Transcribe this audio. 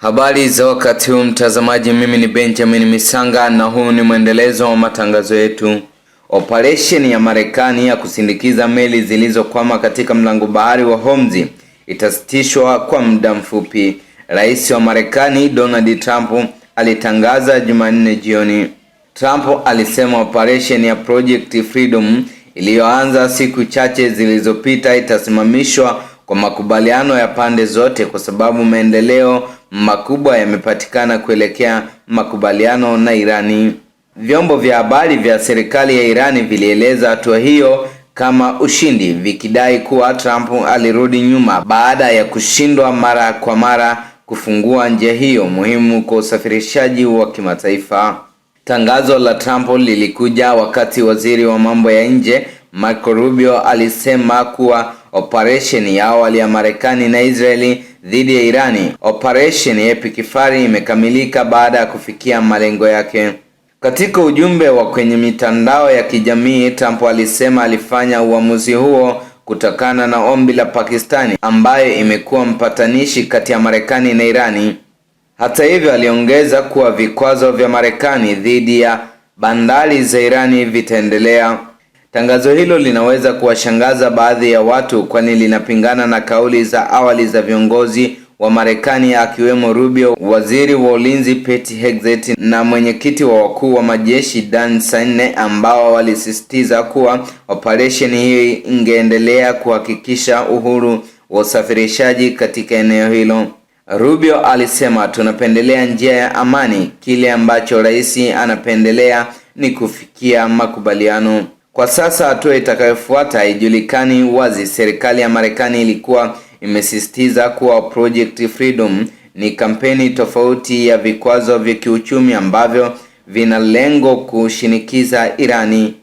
Habari za wakati huu mtazamaji, mimi ni Benjamin Misanga na huu ni mwendelezo wa matangazo yetu. Operation ya Marekani ya kusindikiza meli zilizokwama katika mlango bahari wa Hormuz itasitishwa kwa muda mfupi. Rais wa Marekani Donald Trump alitangaza Jumanne jioni. Trump alisema operation ya Project Freedom iliyoanza siku chache zilizopita itasimamishwa kwa makubaliano ya pande zote kwa sababu maendeleo makubwa yamepatikana kuelekea makubaliano na Irani. Vyombo vya habari vya serikali ya Irani vilieleza hatua hiyo kama ushindi, vikidai kuwa Trump alirudi nyuma baada ya kushindwa mara kwa mara kufungua njia hiyo muhimu kwa usafirishaji wa kimataifa. Tangazo la Trump lilikuja wakati waziri wa mambo ya nje Marco Rubio alisema kuwa operation ya awali ya Marekani na Israeli dhidi ya Irani, Operation Epic Fury, imekamilika baada ya kufikia malengo yake. Katika ujumbe wa kwenye mitandao ya kijamii, Trump alisema alifanya uamuzi huo kutokana na ombi la Pakistani ambayo imekuwa mpatanishi kati ya Marekani na Irani. Hata hivyo, aliongeza kuwa vikwazo vya Marekani dhidi ya bandari za Irani vitaendelea. Tangazo hilo linaweza kuwashangaza baadhi ya watu kwani linapingana na kauli za awali za viongozi wa Marekani akiwemo Rubio, waziri wa ulinzi Pete Hegseth na mwenyekiti wa wakuu wa majeshi Dan Saine, ambao walisisitiza kuwa operation hii ingeendelea kuhakikisha uhuru wa usafirishaji katika eneo hilo. Rubio alisema, tunapendelea njia ya amani, kile ambacho rais anapendelea ni kufikia makubaliano. Kwa sasa hatua itakayofuata haijulikani wazi. Serikali ya Marekani ilikuwa imesisitiza kuwa Project Freedom ni kampeni tofauti ya vikwazo vya kiuchumi ambavyo vina lengo kushinikiza Irani.